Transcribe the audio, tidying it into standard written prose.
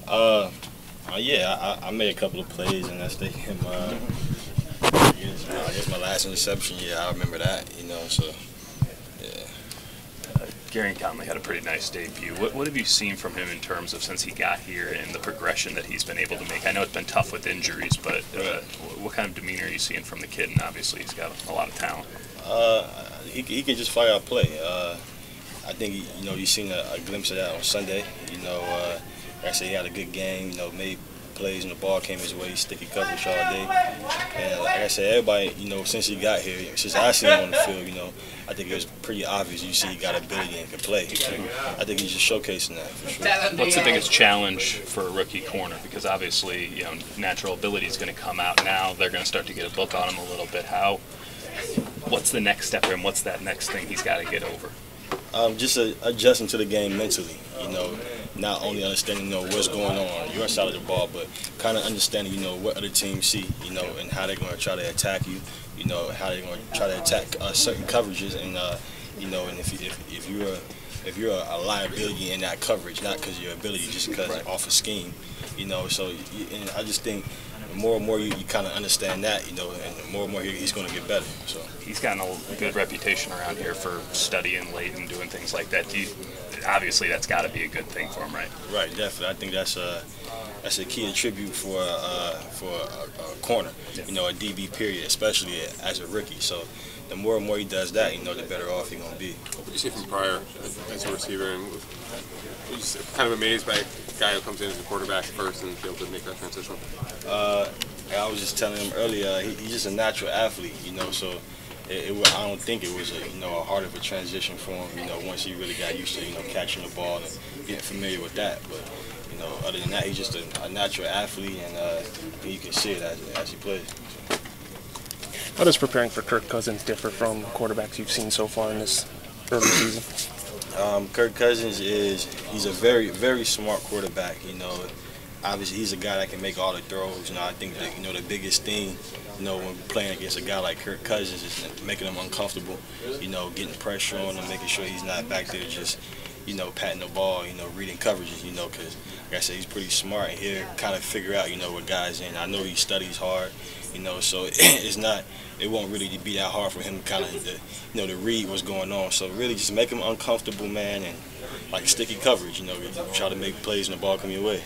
Uh, yeah, I made a couple of plays in that stadium. I guess my last interception, yeah, I remember that, so, yeah. Gareon Conley had a pretty nice debut. What have you seen from him in terms of since he got here and the progression that he's been able to make? I know it's been tough with injuries, but what kind of demeanor are you seeing from the kid? And obviously he's got a lot of talent. He can just fire out play. I think, you've seen a glimpse of that on Sunday. Like I said, he had a good game, made plays and the ball came his way, sticky coverage all day. And like I said, everybody, since he got here, since I seen him on the field, I think it was pretty obvious. You see he got ability and can play. I think he's just showcasing that for sure. What's the biggest challenge for a rookie corner? Because obviously, natural ability is going to come out now. They're going to start to get a book on him a little bit. What's the next step for him? What's that next thing he's got to get over? Just adjusting to the game mentally, not only understanding, what's going on your side of the ball, but kind of understanding, what other teams see, and how they're going to try to attack you, how they're going to try to attack certain coverages, and and if you're a liability in that coverage, not because of your ability, just because off a scheme, so and I just think the more and more you kind of understand that, and the more and more he's going to get better. So he's gotten a good reputation around here for studying late and doing things like that. Obviously, that's got to be a good thing for him, right? Right, definitely. I think that's a key attribute for a corner, a DB period, especially as a rookie. So the more and more he does that, the better off he's going to be. What did you see from Pryor as a receiver? And were you kind of amazed by a guy who comes in as a quarterback first and be able to make that transition? I was just telling him earlier, he's just a natural athlete, so I don't think it was a hard of a transition for him, once he really got used to catching the ball and getting familiar with that. But other than that, he's just a natural athlete, and you can see it as he plays. How does preparing for Kirk Cousins differ from quarterbacks you've seen so far in this early season? Kirk Cousins he's a very, very smart quarterback. Obviously he's a guy that can make all the throws. I think that the biggest thing, when playing against a guy like Kirk Cousins is making him uncomfortable. Getting pressure on him, making sure he's not back there just patting the ball. Reading coverages. Because like I said, he's pretty smart, and he'll kind of figure out what guys in. I know he studies hard. So it won't really be that hard for him kind of to read what's going on. So really just make him uncomfortable, man, and like sticky coverage, try to make plays and the ball come your way.